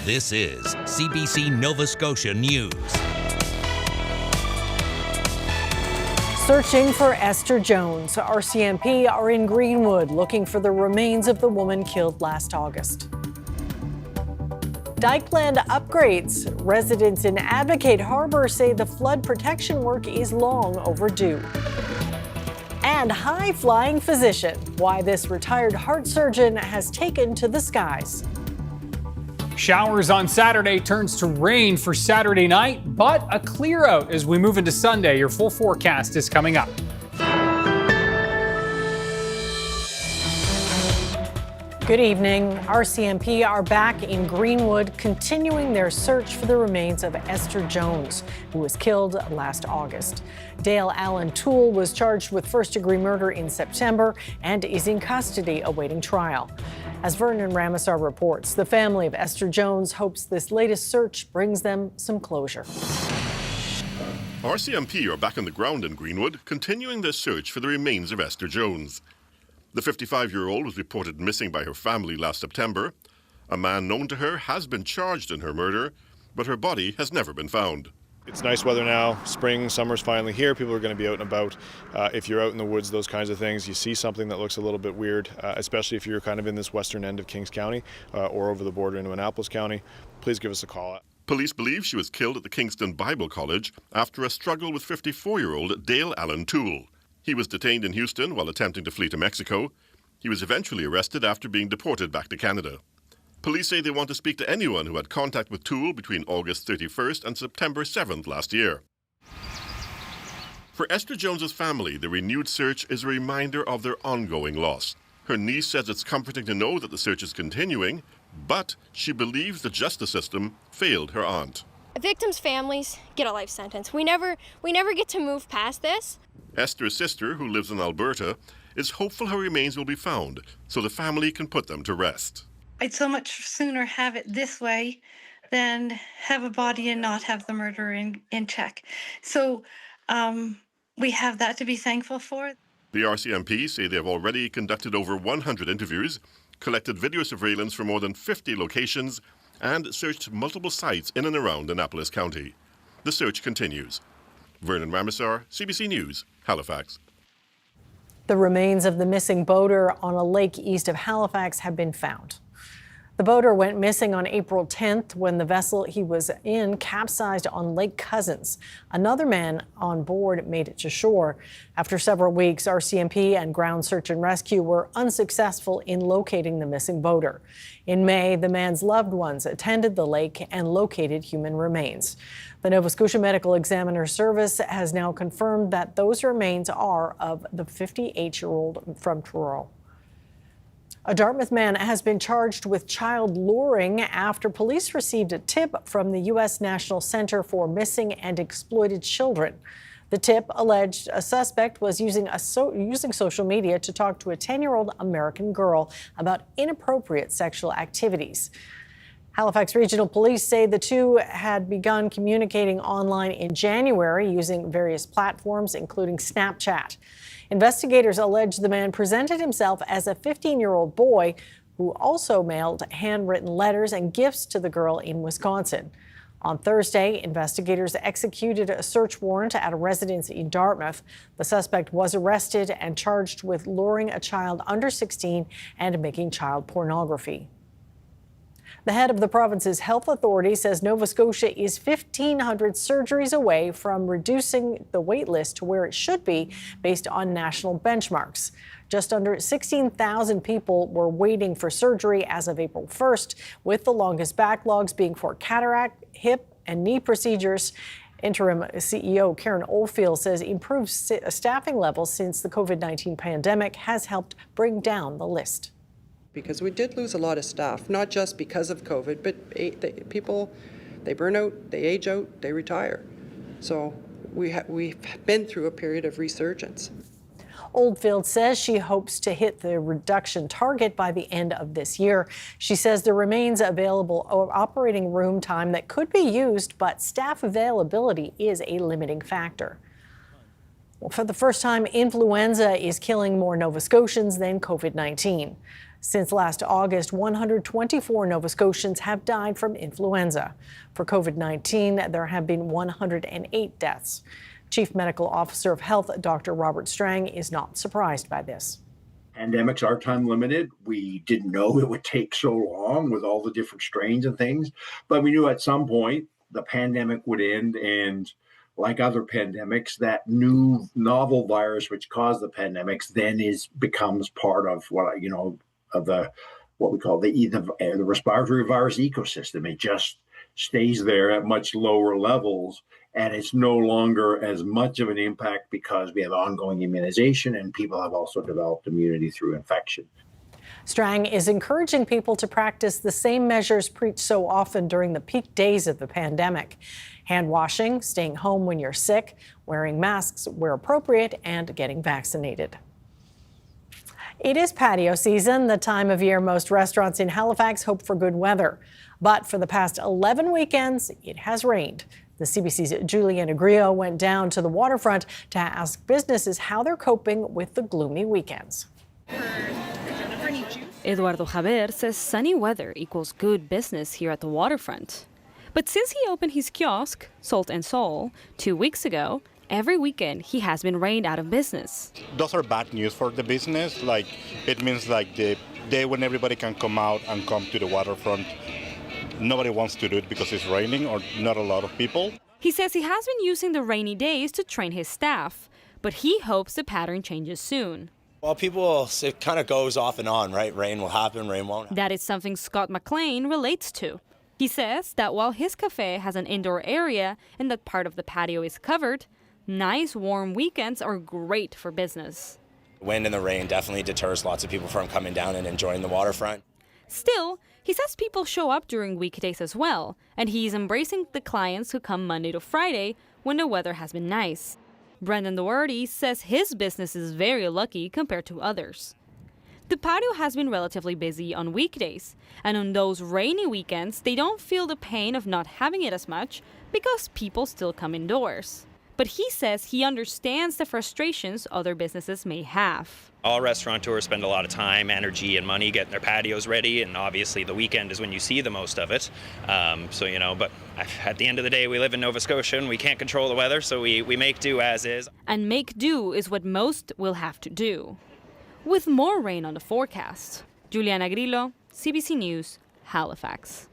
This is CBC Nova Scotia News. Searching for Esther Jones. RCMP are in Greenwood looking for the remains of the woman killed last August. Dykeland upgrades. Residents in Advocate Harbour say the flood protection work is long overdue. And high-flying physician. Why this retired heart surgeon has taken to the skies. Showers on Saturday turns to rain for Saturday night, but a clear out as we move into Sunday. Your full forecast is coming up. Good evening. RCMP are back in Greenwood, continuing their search for the remains of Esther Jones, who was killed last August. Dale Allen Toole was charged with first-degree murder in September and is in custody awaiting trial. As Vernon Ramasar reports, the family of Esther Jones hopes this latest search brings them some closure. RCMP are back on the ground in Greenwood, continuing their search for the remains of Esther Jones. The 55-year-old was reported missing by her family last September. A man known to her has been charged in her murder, but her body has never been found. It's nice weather now. Spring, summer's finally here. People are going to be out and about. If you're out in the woods, those kinds of things, you see something that looks a little bit weird, especially if you're kind of in this western end of Kings County or over the border into Annapolis County, please give us a call. Police believe she was killed at the Kingston Bible College after a struggle with 54-year-old Dale Allen Toole. He was detained in Houston while attempting to flee to Mexico. He was eventually arrested after being deported back to Canada. Police say they want to speak to anyone who had contact with Toole between August 31st and September 7th last year. For Esther Jones's family, the renewed search is a reminder of their ongoing loss. Her niece says it's comforting to know that the search is continuing, but she believes the justice system failed her aunt. Victims' families get a life sentence. We never get to move past this. Esther's sister, who lives in Alberta, is hopeful her remains will be found so the family can put them to rest. I'd so much sooner have it this way than have a body and not have the murder in check. So we have that to be thankful for. The RCMP say they have already conducted over 100 interviews, collected video surveillance from more than 50 locations, and searched multiple sites in and around Annapolis County. The search continues. Vernon Ramasar, CBC News, Halifax. The remains of the missing boater on a lake east of Halifax have been found. The boater went missing on April 10th when the vessel he was in capsized on Lake Cousins. Another man on board made it to shore. After several weeks, RCMP and Ground Search and Rescue were unsuccessful in locating the missing boater. In May, the man's loved ones attended the lake and located human remains. The Nova Scotia Medical Examiner Service has now confirmed that those remains are of the 58-year-old from Truro. A Dartmouth man has been charged with child luring after police received a tip from the U.S. National Center for Missing and Exploited Children. The tip alleged a suspect was using social media to talk to a 10-year-old American girl about inappropriate sexual activities. Halifax Regional Police say the two had begun communicating online in January using various platforms, including Snapchat. Investigators allege the man presented himself as a 15-year-old boy who also mailed handwritten letters and gifts to the girl in Wisconsin. On Thursday, investigators executed a search warrant at a residence in Dartmouth. The suspect was arrested and charged with luring a child under 16 and making child pornography. The head of the province's health authority says Nova Scotia is 1,500 surgeries away from reducing the wait list to where it should be based on national benchmarks. Just under 16,000 people were waiting for surgery as of April 1st, with the longest backlogs being for cataract, hip, and knee procedures. Interim CEO Karen Oldfield says improved staffing levels since the COVID-19 pandemic has helped bring down the list. Because we did lose a lot of staff, not just because of COVID, but people, they burn out, they age out, they retire. So we've been through a period of resurgence. Oldfield says she hopes to hit the reduction target by the end of this year. She says there remains available operating room time that could be used, but staff availability is a limiting factor. Well, for the first time, influenza is killing more Nova Scotians than COVID-19. Since last August, 124 Nova Scotians have died from influenza. For COVID-19, there have been 108 deaths. Chief Medical Officer of Health, Dr. Robert Strang, is not surprised by this. Pandemics are time limited. We didn't know it would take so long with all the different strains and things, but we knew at some point the pandemic would end, and like other pandemics, that new novel virus which caused the pandemics then becomes part of what we call the respiratory virus ecosystem. It just stays there at much lower levels, and it's no longer as much of an impact because we have ongoing immunization and people have also developed immunity through infection. Strang is encouraging people to practice the same measures preached so often during the peak days of the pandemic. Hand washing, staying home when you're sick, wearing masks where appropriate, and getting vaccinated. It is patio season, the time of year most restaurants in Halifax hope for good weather. But for the past 11 weekends, it has rained. The CBC's Juliana Grillo went down to the waterfront to ask businesses how they're coping with the gloomy weekends. Eduardo Javier says sunny weather equals good business here at the waterfront. But since he opened his kiosk, Salt and Soul, 2 weeks ago, every weekend he has been rained out of business. Those are bad news for the business. It means the day when everybody can come out and come to the waterfront, nobody wants to do it because it's raining or not a lot of people. He says he has been using the rainy days to train his staff, but he hopes the pattern changes soon. Well, it kind of goes off and on, right? Rain will happen, rain won't happen. That is something Scott McLean relates to. He says that while his cafe has an indoor area and that part of the patio is covered, nice warm weekends are great for business. The wind and the rain definitely deters lots of people from coming down and enjoying the waterfront. Still, he says people show up during weekdays as well, and he's embracing the clients who come Monday to Friday when the weather has been nice. Brendan Doherty says his business is very lucky compared to others. The patio has been relatively busy on weekdays, and on those rainy weekends, they don't feel the pain of not having it as much because people still come indoors. But he says he understands the frustrations other businesses may have. All restaurateurs spend a lot of time, energy, and money getting their patios ready, and obviously the weekend is when you see the most of it. But at the end of the day, we live in Nova Scotia and we can't control the weather, so we make do as is. And make do is what most will have to do. With more rain on the forecast, Juliana Grillo, CBC News, Halifax.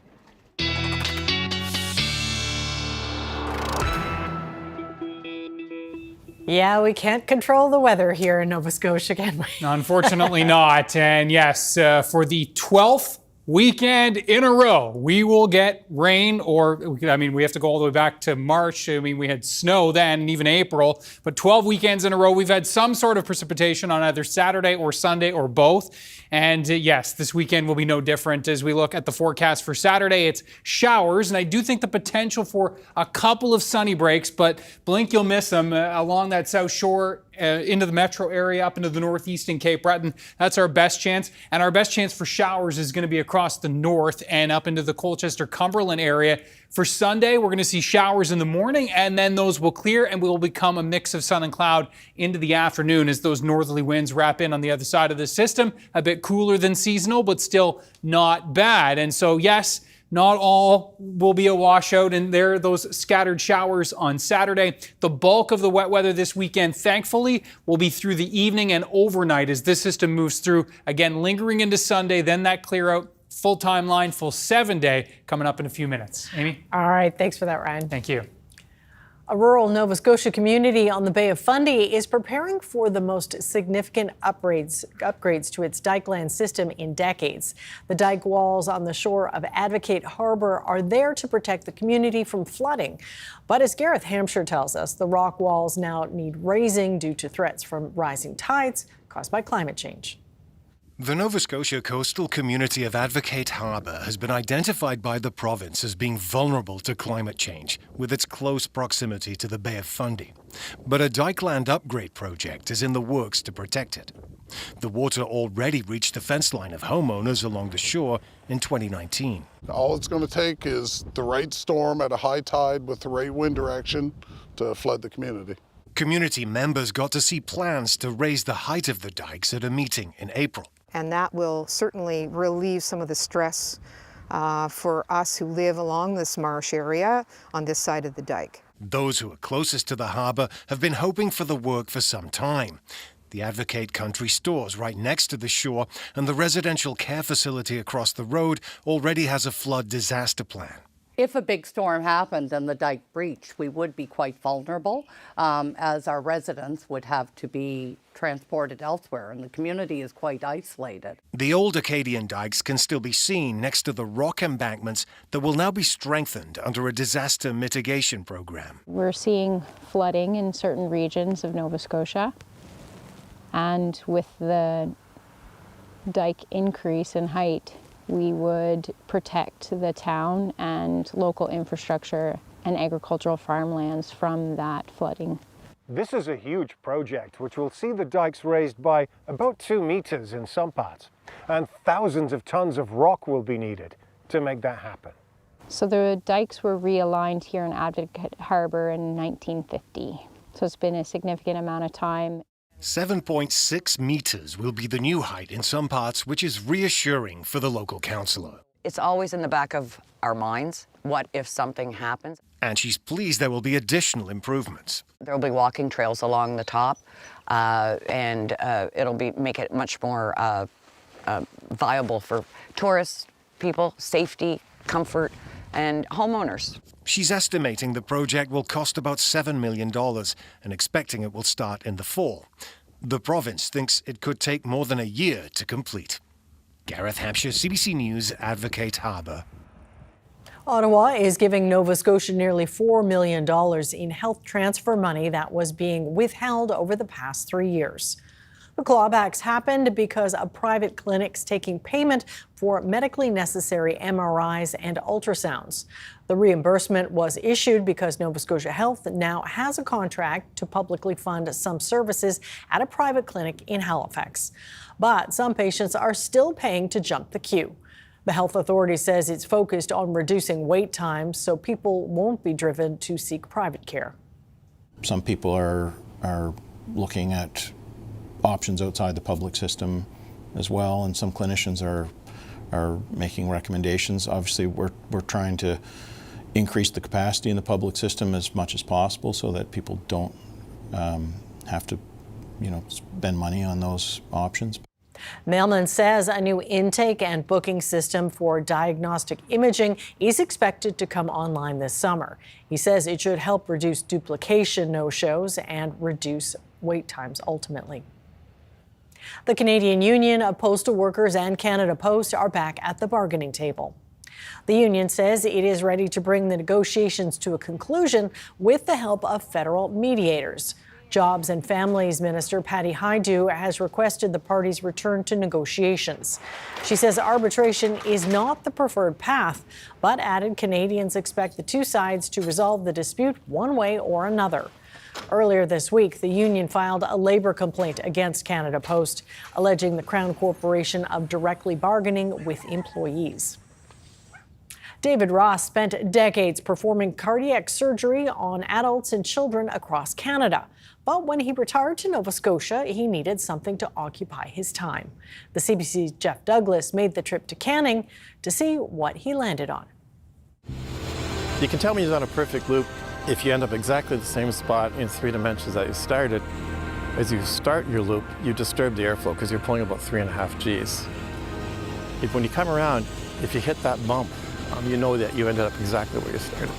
Yeah, we can't control the weather here in Nova Scotia, can we? Unfortunately not. And yes, for the 12th weekend in a row, we will get rain, we have to go all the way back to March. We had snow then, and even April. But 12 weekends in a row, we've had some sort of precipitation on either Saturday or Sunday or both. And yes, this weekend will be no different. As we look at the forecast for Saturday, it's showers. And I do think the potential for a couple of sunny breaks, but blink, you'll miss them along that South Shore into the metro area, up into the northeast in Cape Breton. That's our best chance. And our best chance for showers is going to be across the north and up into the Colchester-Cumberland area. For Sunday, we're going to see showers in the morning, and then those will clear and will become a mix of sun and cloud into the afternoon as those northerly winds wrap in on the other side of the system. A bit cooler than seasonal, but still not bad. And so, yes, not all will be a washout, and there are those scattered showers on Saturday. The bulk of the wet weather this weekend, thankfully, will be through the evening and overnight as this system moves through, again, lingering into Sunday, then that clear out. Full timeline, full 7-day coming up in a few minutes. Amy? All right, thanks for that, Ryan. Thank you. A rural Nova Scotia community on the Bay of Fundy is preparing for the most significant upgrades to its dykeland system in decades. The dyke walls on the shore of Advocate Harbour are there to protect the community from flooding. But as Gareth Hampshire tells us, the rock walls now need raising due to threats from rising tides caused by climate change. The Nova Scotia coastal community of Advocate Harbour has been identified by the province as being vulnerable to climate change, with its close proximity to the Bay of Fundy. But a dykeland upgrade project is in the works to protect it. The water already reached the fence line of homeowners along the shore in 2019. All it's going to take is the right storm at a high tide with the right wind direction to flood the community. Community members got to see plans to raise the height of the dikes at a meeting in April. And that will certainly relieve some of the stress for us who live along this marsh area on this side of the dike. Those who are closest to the harbour have been hoping for the work for some time. The Advocate Country Store's right next to the shore, and the residential care facility across the road already has a flood disaster plan. If a big storm happened and the dike breached, we would be quite vulnerable, as our residents would have to be transported elsewhere, and the community is quite isolated. The old Acadian dikes can still be seen next to the rock embankments that will now be strengthened under a disaster mitigation program. We're seeing flooding in certain regions of Nova Scotia, and with the dike increase in height, we would protect the town and local infrastructure and agricultural farmlands from that flooding. This is a huge project which will see the dikes raised by about 2 meters in some parts, and thousands of tons of rock will be needed to make that happen. So the dikes were realigned here in Advocate Harbour in 1950. So it's been a significant amount of time. 7.6 meters will be the new height in some parts, which is reassuring for the local councillor. It's always in the back of our minds, what if something happens? And she's pleased there will be additional improvements. There will be walking trails along the top, and it'll make it much more viable for tourists, people, safety, comfort, and homeowners. She's estimating the project will cost about $7 million and expecting it will start in the fall. The province thinks it could take more than a year to complete. Gareth Hampshire, CBC News, Advocate Harbour. Ottawa is giving Nova Scotia nearly $4 million in health transfer money that was being withheld over the past 3 years. The clawbacks happened because of private clinics taking payment for medically necessary MRIs and ultrasounds. The reimbursement was issued because Nova Scotia Health now has a contract to publicly fund some services at a private clinic in Halifax. But some patients are still paying to jump the queue. The health authority says it's focused on reducing wait times so people won't be driven to seek private care. Some people are looking at options outside the public system as well, and some clinicians are making recommendations. Obviously, we're trying to increase the capacity in the public system as much as possible so that people don't have to, spend money on those options. Mailman says a new intake and booking system for diagnostic imaging is expected to come online this summer. He says it should help reduce duplication no-shows and reduce wait times ultimately. The Canadian Union of Postal Workers and Canada Post are back at the bargaining table. The union says it is ready to bring the negotiations to a conclusion with the help of federal mediators. Jobs and Families Minister Patio has requested the parties return to negotiations. She says arbitration is not the preferred path, but added Canadians expect the two sides to resolve the dispute one way or another. Earlier this week, the union filed a labor complaint against Canada Post, alleging the Crown Corporation of directly bargaining with employees. David Ross spent decades performing cardiac surgery on adults and children across Canada. But when he retired to Nova Scotia, he needed something to occupy his time. The CBC's Jeff Douglas made the trip to Canning to see what he landed on. You can tell me he's on a perfect loop if you end up exactly the same spot in 3 dimensions that you started. As you start your loop, you disturb the airflow because you're pulling about 3.5 Gs. When you come around, if you hit that bump, you know that you ended up exactly where you started.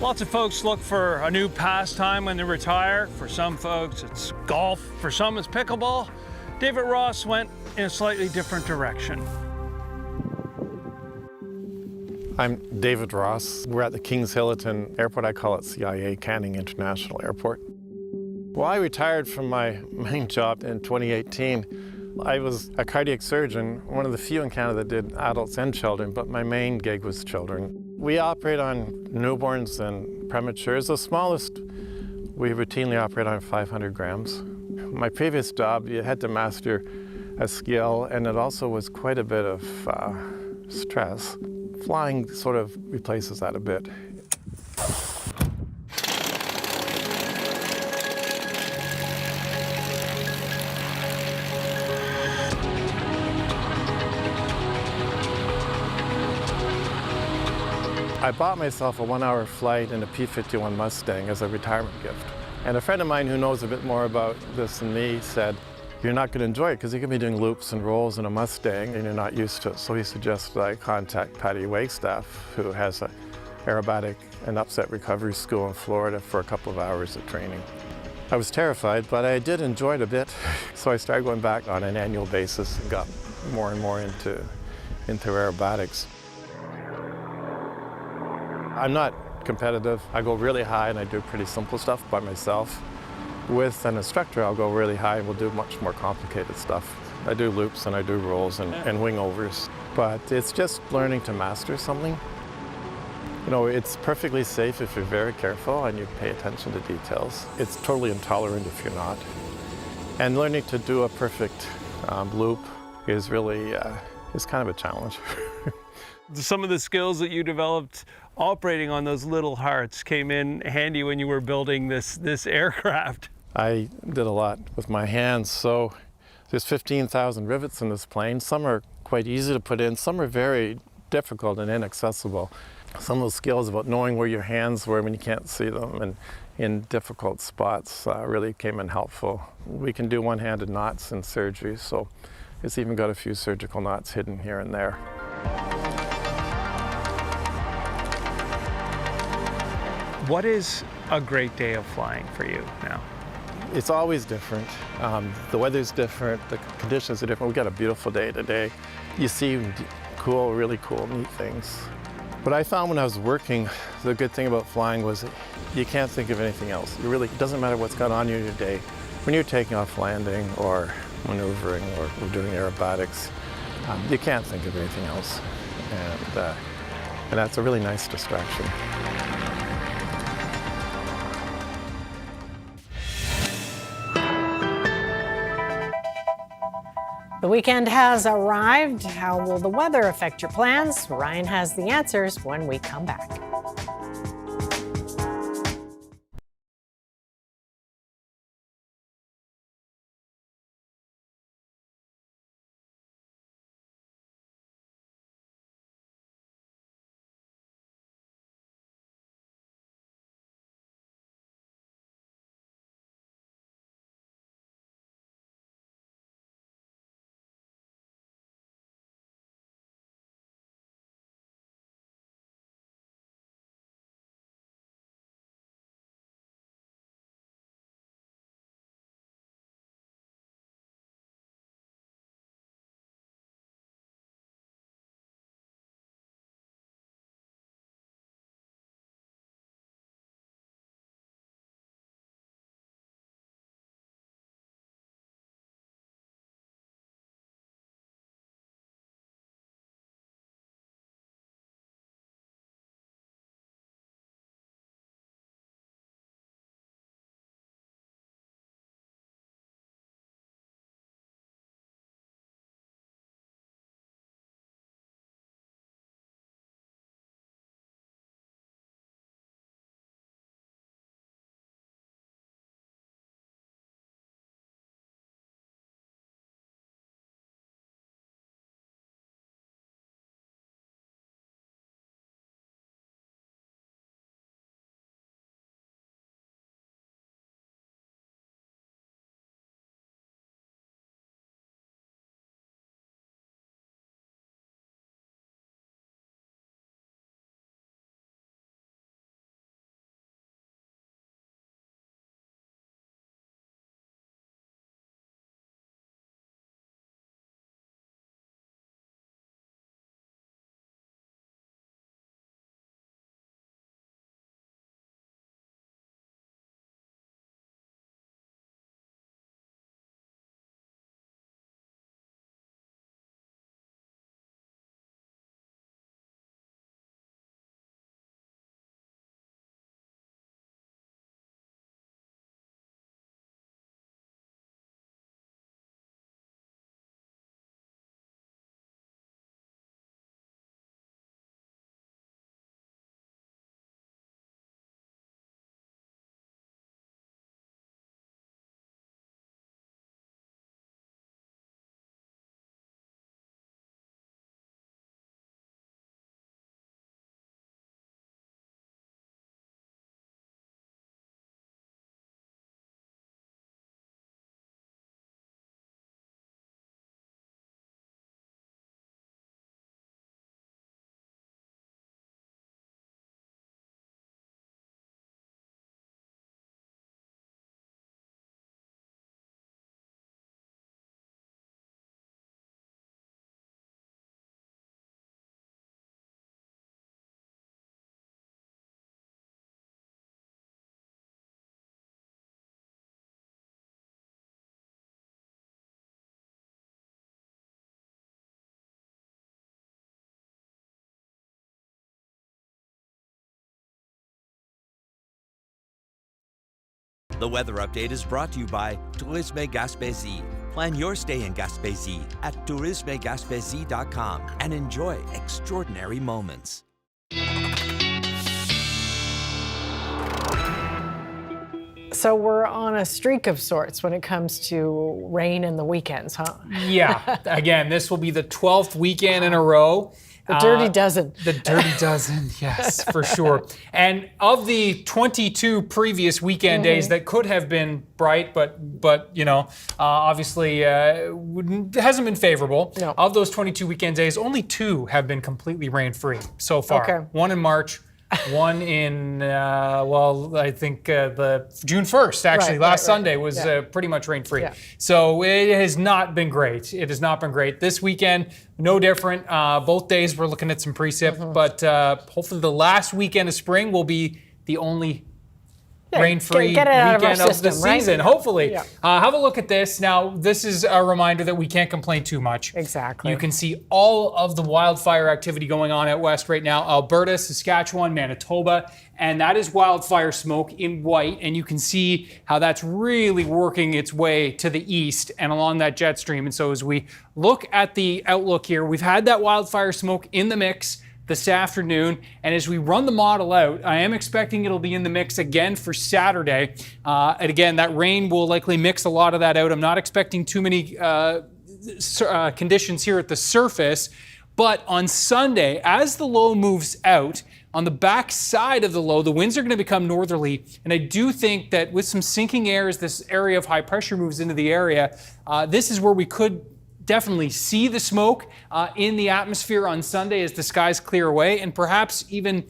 Lots of folks look for a new pastime when they retire. For some folks, it's golf. For some, it's pickleball. David Ross went in a slightly different direction. I'm David Ross. We're at the Kings Hilton Airport. I call it CIA Canning International Airport. Well, I retired from my main job in 2018. I was a cardiac surgeon, one of the few in Canada that did adults and children, but my main gig was children. We operate on newborns and prematures. The smallest, we routinely operate on 500 grams. My previous job, you had to master a skill, and it also was quite a bit of stress. Flying sort of replaces that a bit. I bought myself a 1-hour flight in a P-51 Mustang as a retirement gift. And a friend of mine who knows a bit more about this than me said, you're not going to enjoy it because you're going to be doing loops and rolls in a Mustang and you're not used to it. So he suggested I contact Patio Wagestaff, who has an aerobatic and upset recovery school in Florida, for a couple of hours of training. I was terrified, but I did enjoy it a bit. So I started going back on an annual basis and got more and more into aerobatics. I'm not competitive. I go really high and I do pretty simple stuff by myself. With an instructor, I'll go really high and we'll do much more complicated stuff. I do loops and I do rolls and wing overs. But it's just learning to master something. You know, it's perfectly safe if you're very careful and you pay attention to details. It's totally intolerant if you're not. And learning to do a perfect loop is really, is kind of a challenge. Some of the skills that you developed operating on those little hearts came in handy when you were building this aircraft. I did a lot with my hands, so there's 15,000 rivets in this plane. Some are quite easy to put in, some are very difficult and inaccessible. Some of those skills about knowing where your hands were when you can't see them and in difficult spots really came in helpful. We can do one-handed knots in surgery, so it's even got a few surgical knots hidden here and there. What is a great day of flying for you now? It's always different. The weather's different, the conditions are different. We've got a beautiful day today. You see cool, really cool, neat things. What I found when I was working, the good thing about flying was you can't think of anything else. It doesn't matter what's going on in your day. When you're taking off landing or maneuvering or doing aerobatics, you can't think of anything else. And that's a really nice distraction. The weekend has arrived. How will the weather affect your plans? Ryan has the answers when we come back. The weather update is brought to you by Tourisme Gaspésie. Plan your stay in Gaspésie at tourismegaspésie.com and enjoy extraordinary moments. So we're on a streak of sorts when it comes to rain in the weekends, huh? Yeah. Again, this will be the 12th weekend in a row. The dirty dozen. The dirty dozen, yes, for sure. And of the 22 previous weekend days that could have been bright, but obviously hasn't been favorable. No. Of those 22 weekend days, only 2 have been completely rain-free so far. Okay. 1 in March. 1 in, I think the June 1st, actually, last Sunday was pretty much rain-free. Yeah. So it has not been great. It has not been great. This weekend, no different. Both days we're looking at some precip, but hopefully the last weekend of spring will be the only rain-free weekend of the season, hopefully. Yeah. Have a look at this. Now, this is a reminder that we can't complain too much. Exactly. You can see all of the wildfire activity going on out west right now. Alberta, Saskatchewan, Manitoba, and that is wildfire smoke in white. And you can see how that's really working its way to the east and along that jet stream. And so as we look at the outlook here, we've had that wildfire smoke in the mix this afternoon, and as we run the model out, I am expecting it'll be in the mix again for Saturday. And again, that rain will likely mix a lot of that out. I'm not expecting too many conditions here at the surface, but on Sunday, as the low moves out, on the back side of the low, the winds are going to become northerly, and I do think that with some sinking air as this area of high pressure moves into the area, this is where we could definitely see the smoke in the atmosphere on Sunday as the skies clear away, and perhaps even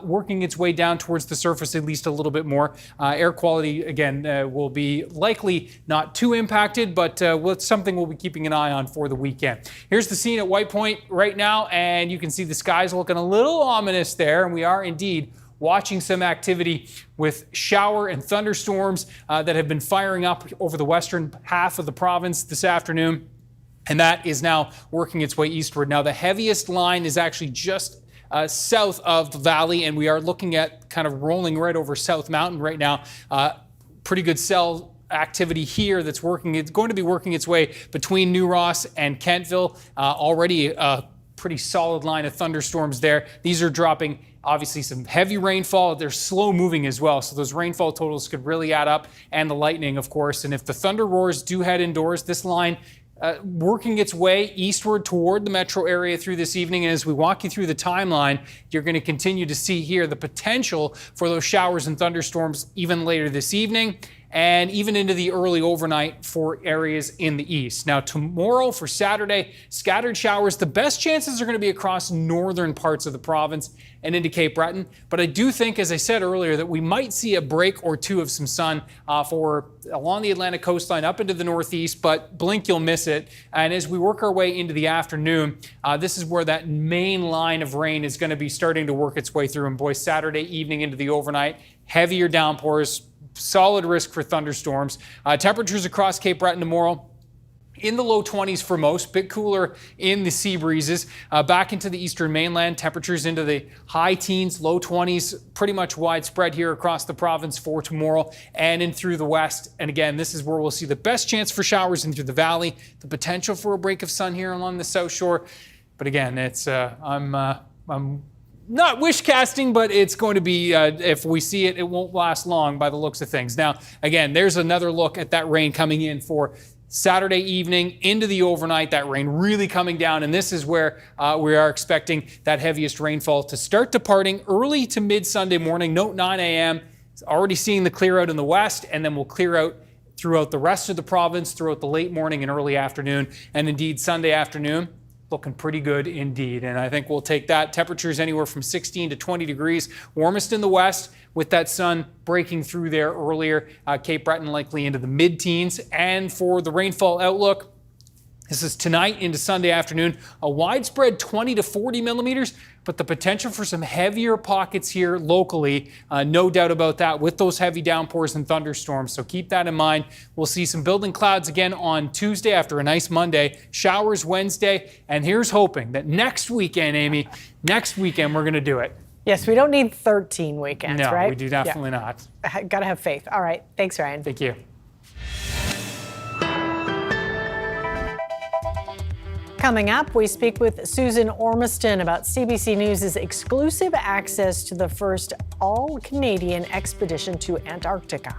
working its way down towards the surface at least a little bit more. Air quality, again, will be likely not too impacted, but it's something we'll be keeping an eye on for the weekend. Here's the scene at White Point right now, and you can see the skies looking a little ominous there, and we are indeed watching some activity with shower and thunderstorms that have been firing up over the western half of the province this afternoon. And that is now working its way eastward. Now, the heaviest line is actually just south of the valley, and we are looking at kind of rolling right over South Mountain right now. Pretty good cell activity here that's working. It's going to be working its way between New Ross and Kentville. Already a pretty solid line of thunderstorms there. These are dropping obviously some heavy rainfall. They're slow moving as well, so those rainfall totals could really add up, and the lightning, of course. And if the thunder roars do head indoors, this line working its way eastward toward the metro area through this evening. And as we walk you through the timeline, you're going to continue to see here the potential for those showers and thunderstorms even later this evening and even into the early overnight for areas in the east. Now, tomorrow for Saturday, scattered showers. The best chances are going to be across northern parts of the province and into Cape Breton. But I do think, as I said earlier, that we might see a break or two of some sun for along the Atlantic coastline up into the northeast, but blink, you'll miss it. And as we work our way into the afternoon, this is where that main line of rain is going to be starting to work its way through. And boy, Saturday evening into the overnight, heavier downpours, solid risk for thunderstorms. Temperatures across Cape Breton tomorrow in the low 20s for most, bit cooler in the sea breezes. Back into the eastern mainland, temperatures into the high teens, low 20s, pretty much widespread here across the province for tomorrow and in through the west. And again, this is where we'll see the best chance for showers in through the valley, the potential for a break of sun here along the south shore. But again, it's I'm not wish casting, but it's going to be, if we see it, it won't last long by the looks of things. Now, again, there's another look at that rain coming in for Saturday evening into the overnight, that rain really coming down. And this is where we are expecting that heaviest rainfall to start departing early to mid Sunday morning. Note 9 a.m. It's already seeing the clear out in the west, and then we'll clear out throughout the rest of the province throughout the late morning and early afternoon. And indeed, Sunday afternoon, looking pretty good indeed. And I think we'll take that. Temperatures anywhere from 16 to 20 degrees. Warmest in the west with that sun breaking through there earlier. Cape Breton likely into the mid-teens. And for the rainfall outlook, this is tonight into Sunday afternoon, a widespread 20 to 40 millimeters, but the potential for some heavier pockets here locally, no doubt about that, with those heavy downpours and thunderstorms. So keep that in mind. We'll see some building clouds again on Tuesday after a nice Monday, showers Wednesday, and here's hoping that next weekend, Amy, next weekend we're going to do it. Yes, we don't need 13 weekends, No, right? we do definitely not. Got to have faith. All right. Thanks, Ryan. Thank you. Coming up, we speak with Susan Ormiston about CBC News' exclusive access to the first all-Canadian expedition to Antarctica.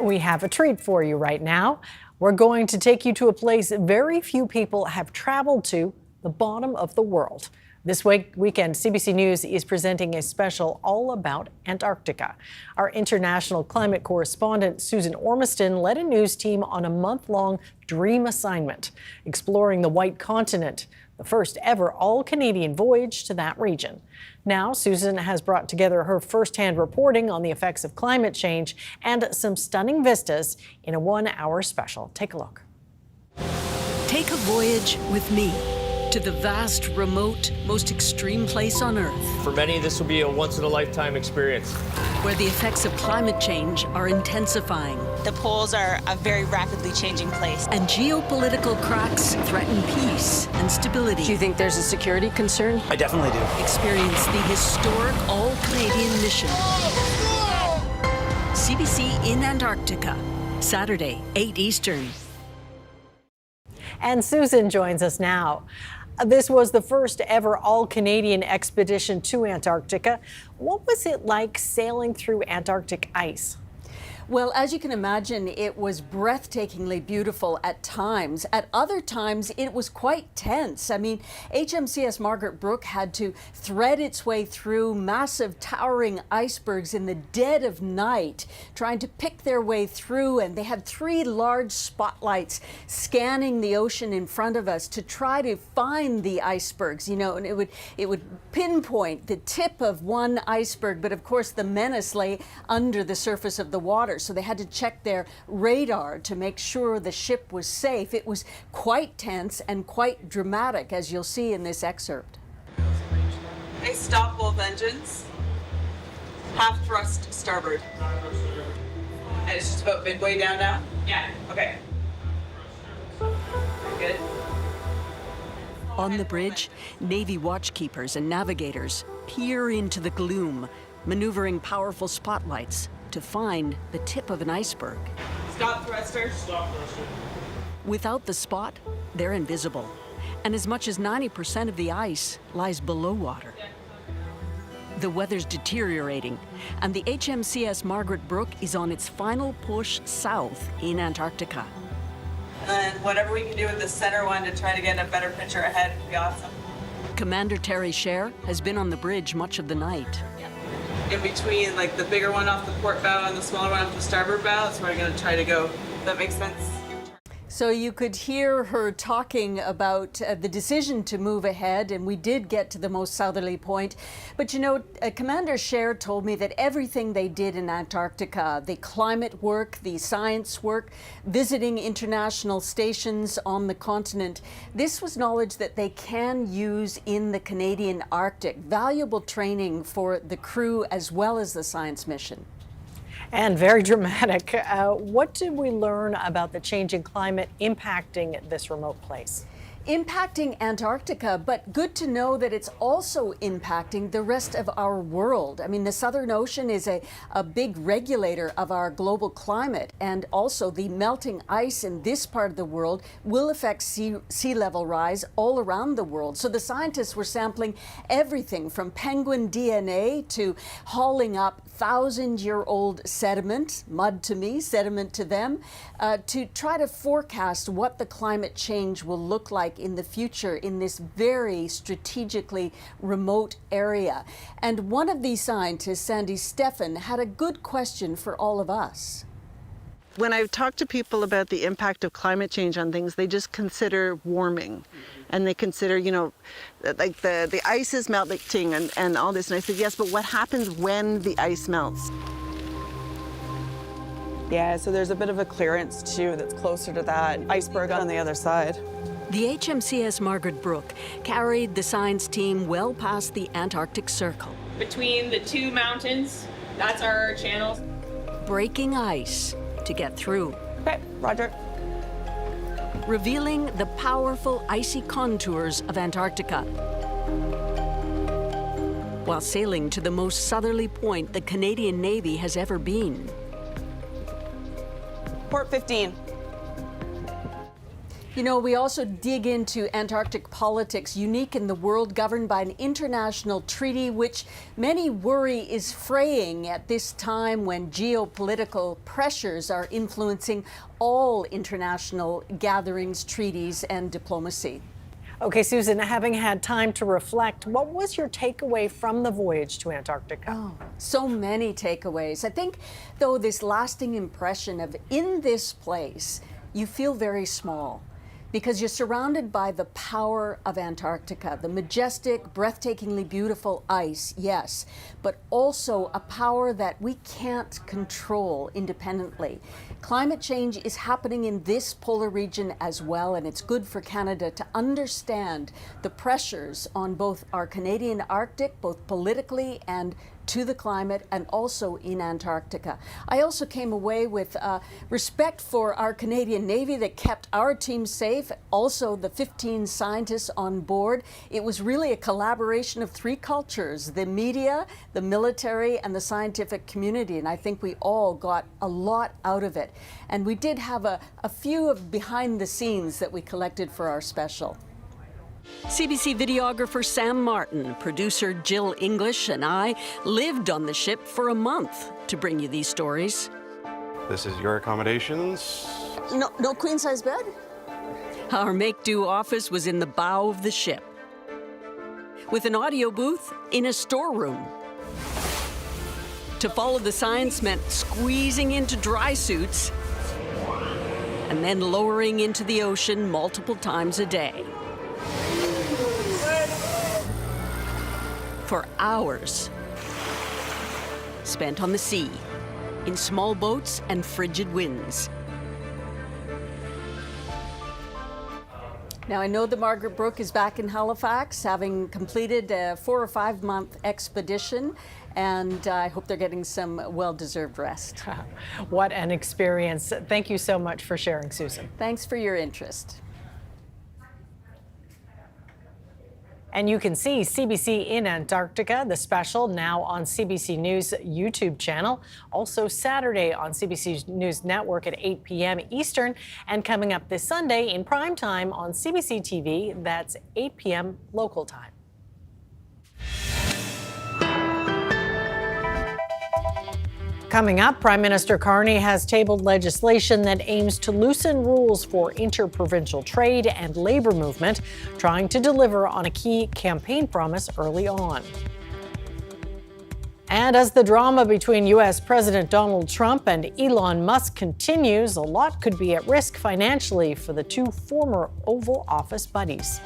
We have a treat for you right now. We're going to take you to a place very few people have traveled to, the bottom of the world. This weekend, CBC News is presenting a special all about Antarctica. Our international climate correspondent, Susan Ormiston, led a news team on a month-long dream assignment, exploring the White Continent, the first ever all-Canadian voyage to that region. Now, Susan has brought together her first-hand reporting on the effects of climate change and some stunning vistas in a one-hour special. Take a look. Take a voyage with me to the vast, remote, most extreme place on Earth. For many, this will be a once-in-a-lifetime experience. Where the effects of climate change are intensifying. The poles are a very rapidly changing place. And geopolitical cracks threaten peace and stability. Do you think there's a security concern? I definitely do. Experience the historic all-Canadian mission. CBC in Antarctica, Saturday, 8 Eastern. And Susan joins us now. This was the first ever all-Canadian expedition to Antarctica. What was it like sailing through Antarctic ice? Well, as you can imagine, it was breathtakingly beautiful at times. At other times, it was quite tense. I mean, HMCS Margaret Brooke had to thread its way through massive towering icebergs in the dead of night, trying to pick their way through. And they had 3 large spotlights scanning the ocean in front of us to try to find the icebergs, you know, and it would pinpoint the tip of one iceberg. But of course, the menace lay under the surface of the water. So they had to check their radar to make sure the ship was safe. It was quite tense and quite dramatic, as you'll see in this excerpt. Okay, stop both engines. Half thrust starboard. And it's just about midway down now? Yeah. Okay. Good. On the bridge, Navy watchkeepers and navigators peer into the gloom, maneuvering powerful spotlights to find the tip of an iceberg. Stop thruster. Stop thruster. Without the spot, they're invisible. And as much as 90% of the ice lies below water. The weather's deteriorating, and the HMCS Margaret Brooke is on its final push south in Antarctica. And whatever we can do with the center one to try to get a better picture ahead would be awesome. Commander Terry Scher has been on the bridge much of the night. In between, like the bigger one off the port bow and the smaller one off the starboard bow, that's where I'm going to try to go. Does that make sense? So you could hear her talking about the decision to move ahead, and we did get to the most southerly point. But you know, Commander Scher told me that everything they did in Antarctica, the climate work, the science work, visiting international stations on the continent, this was knowledge that they can use in the Canadian Arctic. Valuable training for the crew as well as the science mission. And very dramatic. What did we learn about the changing climate impacting this remote place? Impacting Antarctica, but good to know that it's also impacting the rest of our world. I mean, the Southern Ocean is a big regulator of our global climate, and also the melting ice in this part of the world will affect sea level rise all around the world. So the scientists were sampling everything from penguin DNA to hauling up 1,000-year-old sediment, mud to me, sediment to them, to try to forecast what the climate change will look like in the future in this very strategically remote area. And one of these scientists, Sandy Stephan, had a good question for all of us. When I've talked to people about the impact of climate change on things, they just consider warming. And they consider, you know, like the ice is melting and all this. And I said, yes, but what happens when the ice melts? Yeah, so there's a bit of a clearance too that's closer to that iceberg on the other side. The HMCS Margaret Brooke carried the science team well past the Antarctic Circle. Between the 2 mountains, that's our channel. Breaking ice to get through. Okay, roger. Revealing the powerful icy contours of Antarctica. While sailing to the most southerly point the Canadian Navy has ever been. Port 15. You know, we also dig into Antarctic politics, unique in the world, governed by an international treaty which many worry is fraying at this time when geopolitical pressures are influencing all international gatherings, treaties, and diplomacy. Okay, Susan, having had time to reflect, what was your takeaway from the voyage to Antarctica? Oh, so many takeaways. I think, though, this lasting impression of in this place, you feel very small. Because you're surrounded by the power of Antarctica, the majestic, breathtakingly beautiful ice, yes, but also a power that we can't control independently. Climate change is happening in this polar region as well, and it's good for Canada to understand the pressures on both our Canadian Arctic, both politically and to the climate and also in Antarctica. I also came away with respect for our Canadian Navy that kept our team safe, also the 15 scientists on board. It was really a collaboration of three cultures, the media, the military, and the scientific community, and I think we all got a lot out of it. And we did have a few of behind the scenes that we collected for our special. CBC videographer Sam Martin, producer Jill English, and I lived on the ship for a month to bring you these stories. This is your accommodations. No queen-size bed? Our make-do office was in the bow of the ship, with an audio booth in a storeroom. To follow the science meant squeezing into dry suits and then lowering into the ocean multiple times a day. For hours spent on the sea, in small boats and frigid winds. Now, I know the Margaret Brooke is back in Halifax, having completed a 4 or 5 month expedition, and I hope they're getting some well-deserved rest. What an experience. Thank you so much for sharing, Susan. Thanks for your interest. And you can see CBC in Antarctica, the special, now on CBC News YouTube channel. Also Saturday on CBC News Network at 8 p.m. Eastern. And coming up this Sunday in prime time on CBC TV, that's 8 p.m. local time. Coming up, Prime Minister Carney has tabled legislation that aims to loosen rules for interprovincial trade and labor movement, trying to deliver on a key campaign promise early on. And as the drama between U.S. President Donald Trump and Elon Musk continues, a lot could be at risk financially for the two former Oval Office buddies.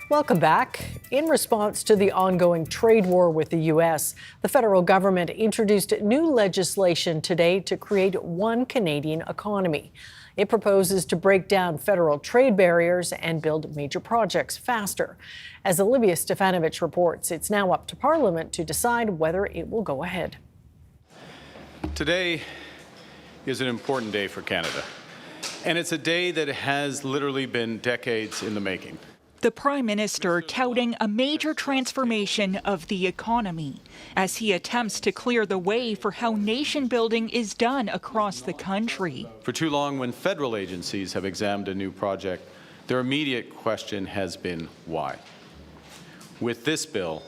Welcome back. In response to the ongoing trade war with the U.S., the federal government introduced new legislation today to create one Canadian economy. It proposes to break down federal trade barriers and build major projects faster. As Olivia Stefanovich reports, it's now up to Parliament to decide whether it will go ahead. Today is an important day for Canada, and it's a day that has literally been decades in the making. The Prime Minister touting a major transformation of the economy as he attempts to clear the way for how nation building is done across the country. For too long, when federal agencies have examined a new project, their immediate question has been why. With this bill,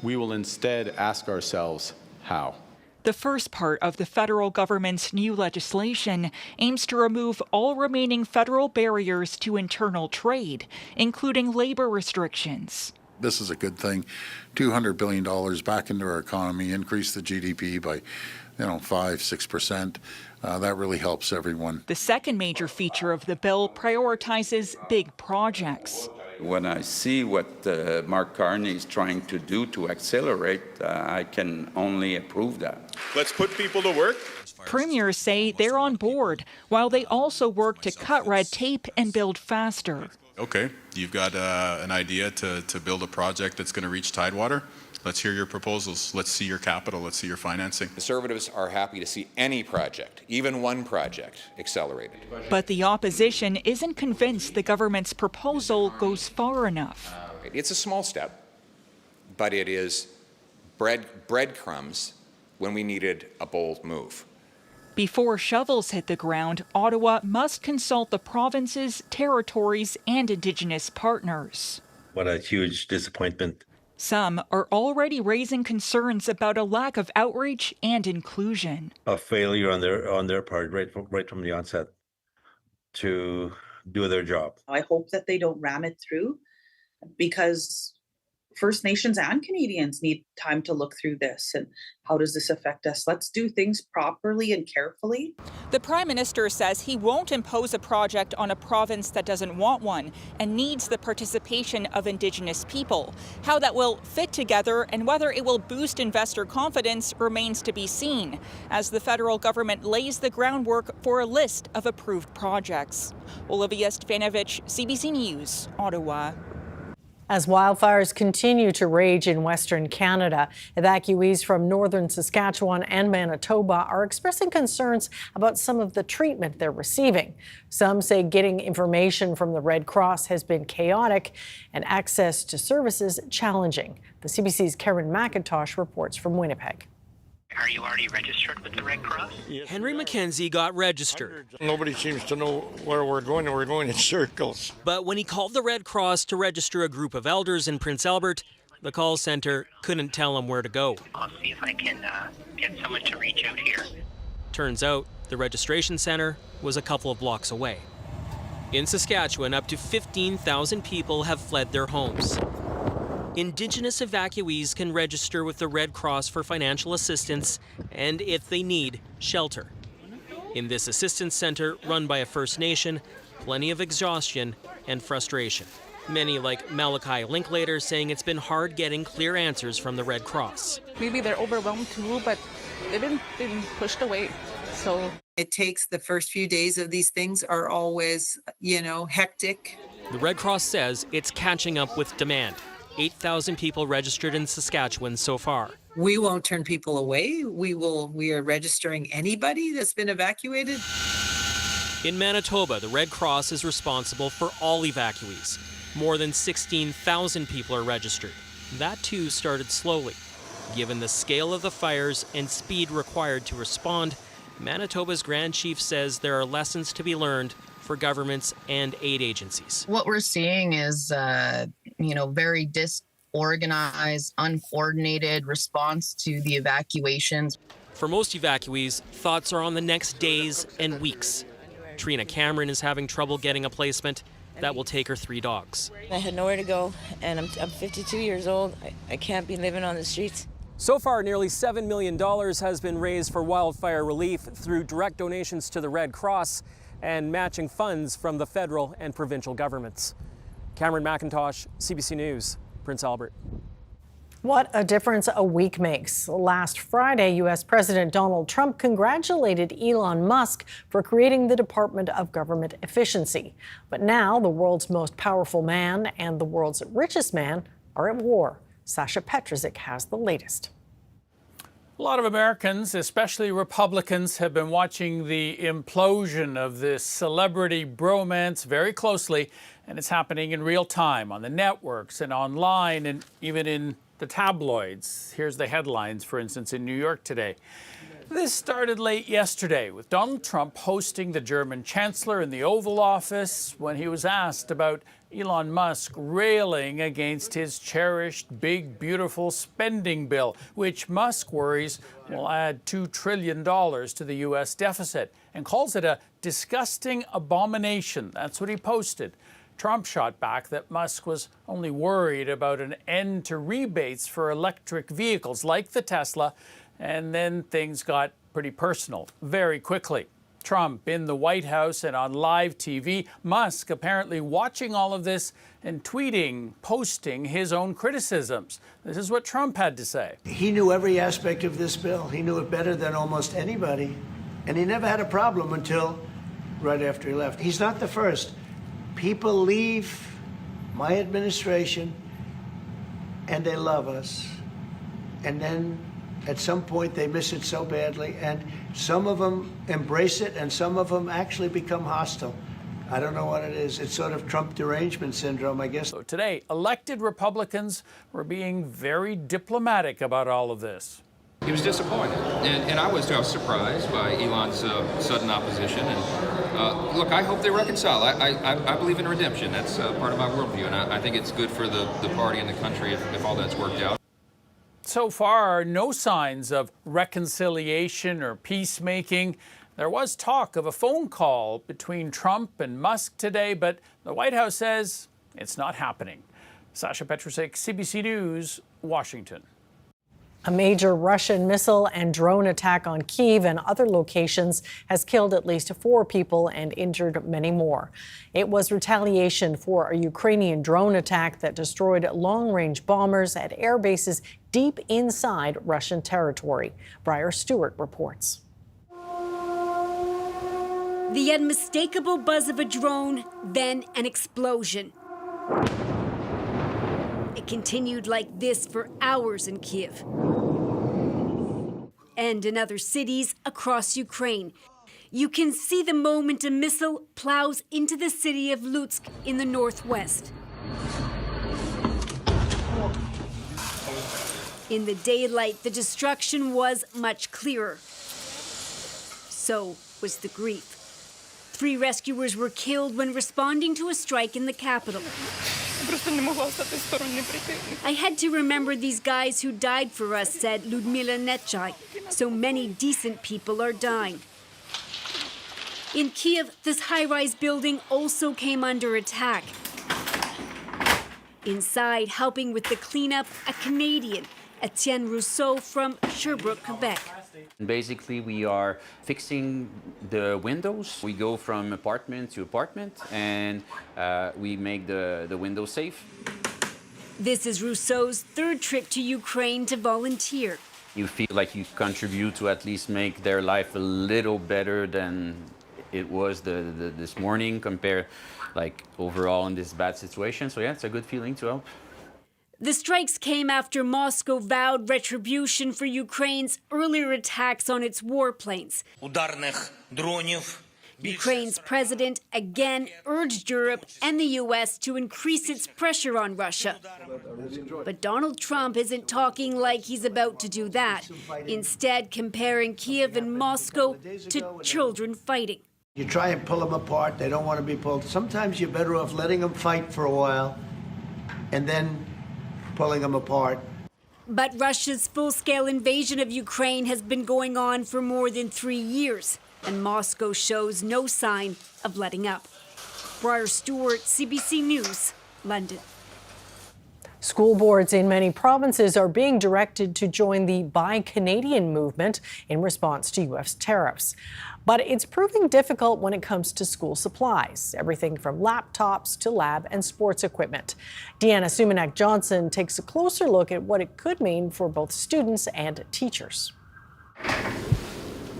we will instead ask ourselves how. The first part of the federal government's new legislation aims to remove all remaining federal barriers to internal trade, including labor restrictions. This is a good thing. $200 billion back into our economy, increase the GDP by 5-6%. That really helps everyone. The second major feature of the bill prioritizes big projects. When I see what Mark Carney is trying to do to accelerate, I can only approve that. Let's put people to work. Premiers say they're on board, while they also work to cut red tape and build faster. Okay, you've got an idea to build a project that's going to reach Tidewater. Let's hear your proposals. Let's see your capital. Let's see your financing. Conservatives are happy to see any project, even one project, accelerated. But the opposition isn't convinced the government's proposal goes far enough. It's a small step, but it is breadcrumbs when we needed a bold move. Before shovels hit the ground, Ottawa must consult the provinces, territories, and Indigenous partners. What a huge disappointment. Some are already raising concerns about a lack of outreach and inclusion. A failure on their part right from the onset to do their job. I hope that they don't ram it through, because First Nations and Canadians need time to look through this and how does this affect us? Let's do things properly and carefully. The Prime Minister says he won't impose a project on a province that doesn't want one and needs the participation of Indigenous people. How that will fit together and whether it will boost investor confidence remains to be seen as the federal government lays the groundwork for a list of approved projects. Olivia Stefanovich, CBC News, Ottawa. As wildfires continue to rage in Western Canada, evacuees from northern Saskatchewan and Manitoba are expressing concerns about some of the treatment they're receiving. Some say getting information from the Red Cross has been chaotic and access to services challenging. The CBC's Karen McIntosh reports from Winnipeg. Are you already registered with the Red Cross? Henry McKenzie got registered. Nobody seems to know where we're going, and we're going in circles. But when he called the Red Cross to register a group of elders in Prince Albert, the call center couldn't tell him where to go. I'll see if I can get someone to reach out here. Turns out the registration center was a couple of blocks away. In Saskatchewan, up to 15,000 people have fled their homes. Indigenous evacuees can register with the Red Cross for financial assistance and, if they need, shelter. In this assistance center, run by a First Nation, plenty of exhaustion and frustration. Many, like Malachi Linklater, saying it's been hard getting clear answers from the Red Cross. Maybe they're overwhelmed too, but they've been pushed away. So it takes the first few days of these things are always, hectic. The Red Cross says it's catching up with demand. 8,000 people registered in Saskatchewan so far. We won't turn people away. We are registering anybody that's been evacuated. In Manitoba, the Red Cross is responsible for all evacuees. More than 16,000 people are registered. That too started slowly. Given the scale of the fires and speed required to respond, Manitoba's Grand Chief says there are lessons to be learned for governments and aid agencies. What we're seeing is, very disorganized, uncoordinated response to the evacuations. For most evacuees, thoughts are on the next days and weeks. Trina Cameron is having trouble getting a placement. That will take her 3 dogs. I had nowhere to go, and I'm 52 years old. I can't be living on the streets. So far, nearly $7 million has been raised for wildfire relief through direct donations to the Red Cross and matching funds from the federal and provincial governments. Cameron McIntosh, CBC News, Prince Albert. What a difference a week makes. Last Friday, U.S. President Donald Trump congratulated Elon Musk for creating the Department of Government Efficiency. But now the world's most powerful man and the world's richest man are at war. Sasha Petrovic has the latest. A lot of Americans, especially Republicans, have been watching the implosion of this celebrity bromance very closely, and it's happening in real time on the networks and online and even in the tabloids. Here's the headlines, for instance, in New York today. This started late yesterday with Donald Trump hosting the German chancellor in the Oval Office when he was asked about Elon Musk railing against his cherished big, beautiful spending bill, which Musk worries will add $2 trillion to the U.S. deficit, and calls it a disgusting abomination. That's what he posted. Trump shot back that Musk was only worried about an end to rebates for electric vehicles like the Tesla, and then things got pretty personal very quickly. Trump in the White House and on live TV, Musk apparently watching all of this and tweeting, posting his own criticisms. This is what Trump had to say. He knew every aspect of this bill. He knew it better than almost anybody, and he never had a problem until right after he left. He's not the first. People leave my administration and they love us. And then at some point they miss it so badly, and some of them embrace it and some of them actually become hostile. I don't know what it is. It's sort of Trump derangement syndrome, I guess. So today, elected Republicans were being very diplomatic about all of this. He was disappointed, and I was surprised by Elon's sudden opposition. And look, I hope they reconcile. I believe in redemption. That's part of my worldview, and I think it's good for the party and the country if all that's worked out. So far, no signs of reconciliation or peacemaking. There was talk of a phone call between Trump and Musk today, but the White House says it's not happening. Sasha Petrovic, CBC News, Washington. A major Russian missile and drone attack on Kyiv and other locations has killed at least 4 people and injured many more. It was retaliation for a Ukrainian drone attack that destroyed long-range bombers at air bases deep inside Russian territory. Briar Stewart reports. The unmistakable buzz of a drone, then an explosion. It continued like this for hours in Kyiv and in other cities across Ukraine. You can see the moment a missile plows into the city of Lutsk in the northwest. In the daylight, the destruction was much clearer. So was the grief. 3 rescuers were killed when responding to a strike in the capital. I had to remember these guys who died for us, said Ludmila Netchai. So many decent people are dying. In Kyiv, this high-rise building also came under attack. Inside, helping with the cleanup, a Canadian, Etienne Rousseau from Sherbrooke, Quebec. Basically, we are fixing the windows. We go from apartment to apartment, and we make the windows safe. This is Rousseau's 3rd trip to Ukraine to volunteer. You feel like you contribute to at least make their life a little better than it was this morning, compared like overall in this bad situation. So yeah, it's a good feeling to help. The strikes came after Moscow vowed retribution for Ukraine's earlier attacks on its warplanes. Ukraine's president again urged Europe and the U.S. to increase its pressure on Russia. But Donald Trump isn't talking like he's about to do that, instead comparing Kyiv and Moscow to children fighting. You try and pull them apart, they don't want to be pulled. Sometimes you're better off letting them fight for a while and then pulling them apart. But Russia's full-scale invasion of Ukraine has been going on for more than 3 years, and Moscow shows no sign of letting up. Briar Stewart, CBC News, London. School boards in many provinces are being directed to join the Buy Canadian movement in response to U.S. tariffs. But it's proving difficult when it comes to school supplies, everything from laptops to lab and sports equipment. Deanna Sumanak-Johnson takes a closer look at what it could mean for both students and teachers.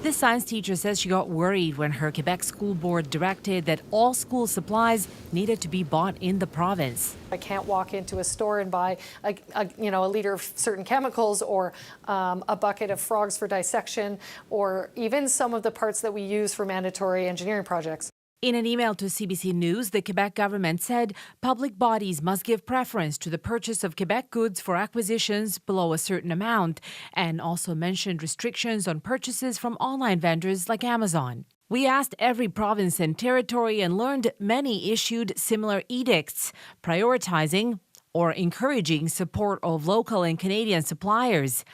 This science teacher says she got worried when her Quebec school board directed that all school supplies needed to be bought in the province. I can't walk into a store and buy a liter of certain chemicals or a bucket of frogs for dissection or even some of the parts that we use for mandatory engineering projects. In an email to CBC News, the Quebec government said public bodies must give preference to the purchase of Quebec goods for acquisitions below a certain amount, and also mentioned restrictions on purchases from online vendors like Amazon. We asked every province and territory and learned many issued similar edicts, prioritizing or encouraging support of local and Canadian suppliers.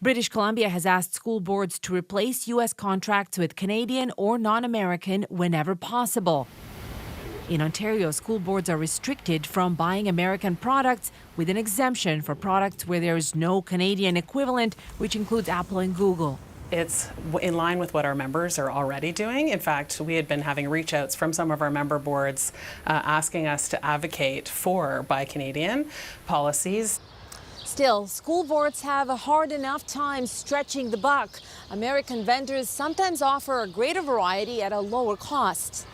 British Columbia has asked school boards to replace U.S. contracts with Canadian or non-American whenever possible. In Ontario, school boards are restricted from buying American products with an exemption for products where there is no Canadian equivalent, which includes Apple and Google. It's in line with what our members are already doing. In fact, we had been having reach outs from some of our member boards asking us to advocate for Buy Canadian policies. Still, school boards have a hard enough time stretching the buck. American vendors sometimes offer a greater variety at a lower cost.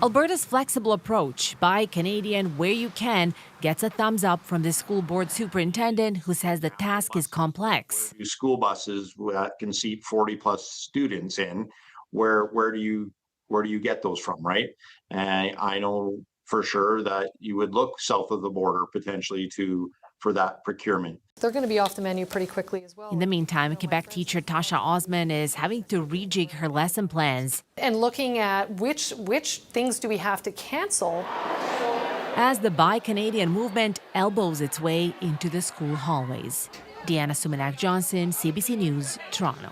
Alberta's flexible approach, Buy Canadian where you can, gets a thumbs up from the school board superintendent, who says the task is complex. School buses that can seat 40 plus students in, where do you get those from, right? And I know for sure that you would look south of the border potentially for that procurement. They're going to be off the menu pretty quickly as well. In the meantime, Quebec teacher Tasha Osman is having to rejig her lesson plans. And looking at which things do we have to cancel as the Buy Canadian movement elbows its way into the school hallways. Deanna Sumanak-Johnson, CBC News, Toronto.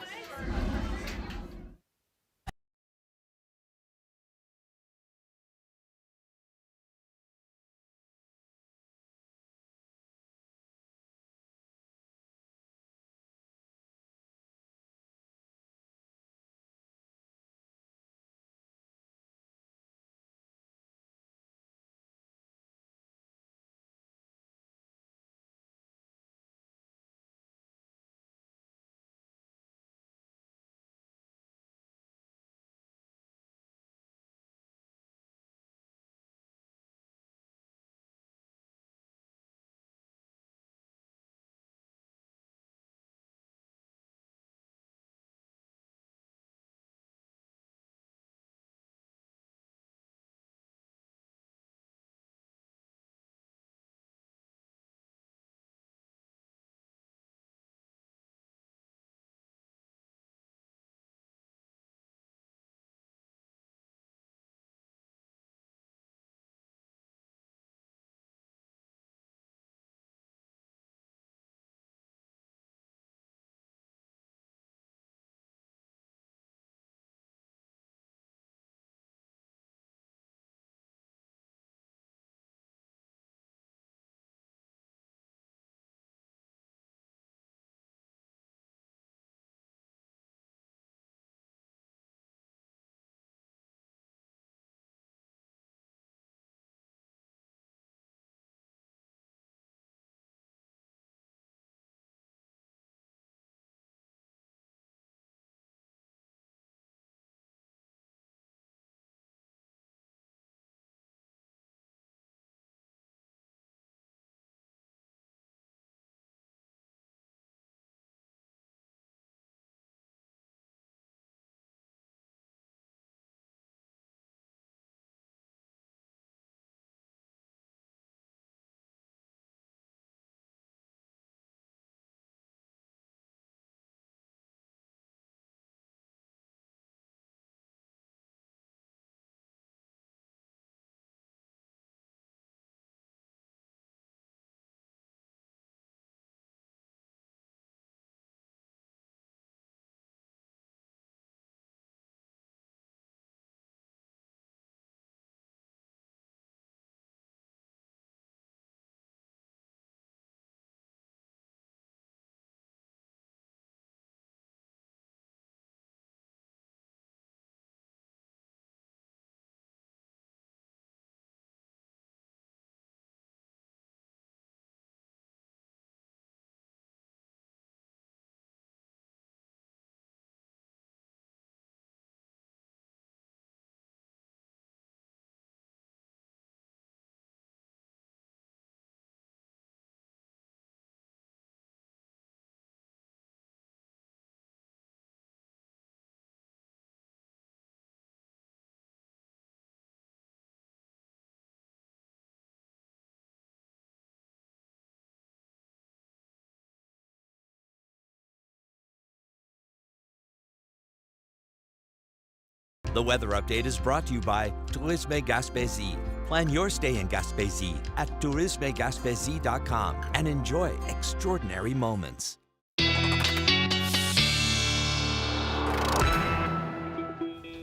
The weather update is brought to you by Tourisme Gaspésie. Plan your stay in Gaspésie at tourismegaspésie.com and enjoy extraordinary moments.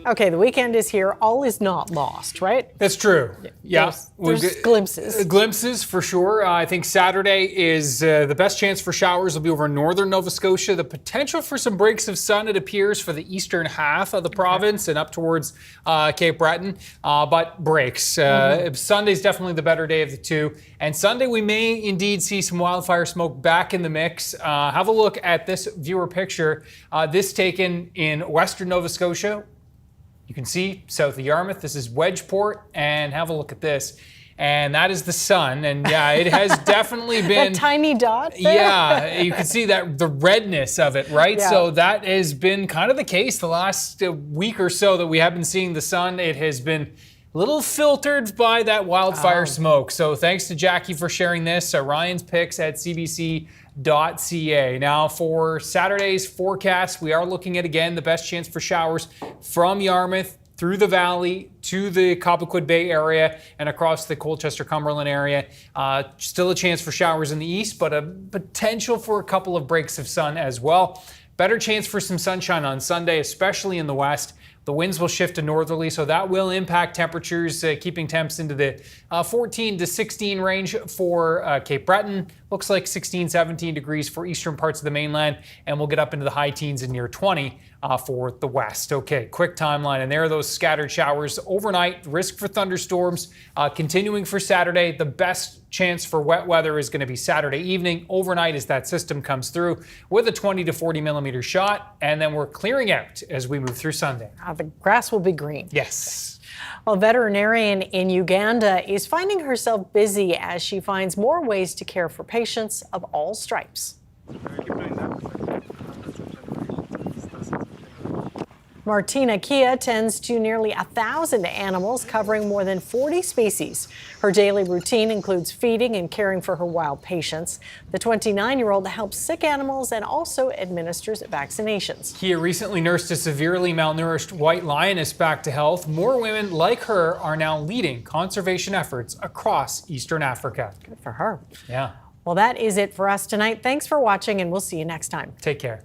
Okay, the weekend is here. All is not lost, right? That's true. Yeah. There's glimpses. Glimpses for sure. I think Saturday is the best chance for showers will be over northern Nova Scotia. The potential for some breaks of sun, it appears, for the eastern half of the province and up towards Cape Breton, but breaks. Sunday's definitely the better day of the two. And Sunday we may indeed see some wildfire smoke back in the mix. Have a look at this viewer picture. This taken in western Nova Scotia. You can see south of Yarmouth, this is Wedgeport, and have a look at this. And that is the sun, and yeah, it has definitely been... that tiny dot there? Yeah, you can see that the redness of it, right? Yeah. So that has been kind of the case the last week or so that we have been seeing the sun. It has been a little filtered by that wildfire smoke. So thanks to Jackie for sharing this. Ryan's picks at CBC.ca. Now for Saturday's forecast, we are looking at, again, the best chance for showers from Yarmouth through the valley to the Cobequid Bay area and across the Colchester-Cumberland area. Still a chance for showers in the east, but a potential for a couple of breaks of sun as well. Better chance for some sunshine on Sunday, especially in the west. The winds will shift to northerly, so that will impact temperatures, keeping temps into the 14 to 16 range for Cape Breton. Looks like 16, 17 degrees for eastern parts of the mainland, and we'll get up into the high teens and near 20 for the west. Okay, quick timeline, and there are those scattered showers overnight. Risk for thunderstorms continuing for Saturday. The best chance for wet weather is going to be Saturday evening, overnight as that system comes through with a 20 to 40 millimeter shot, and then we're clearing out as we move through Sunday. The grass will be green. Yes. A veterinarian in Uganda is finding herself busy as she finds more ways to care for patients of all stripes. Martina Kia tends to nearly 1,000 animals covering more than 40 species. Her daily routine includes feeding and caring for her wild patients. The 29-year-old helps sick animals and also administers vaccinations. Kia recently nursed a severely malnourished white lioness back to health. More women like her are now leading conservation efforts across Eastern Africa. Good for her. Yeah. Well, that is it for us tonight. Thanks for watching, and we'll see you next time. Take care.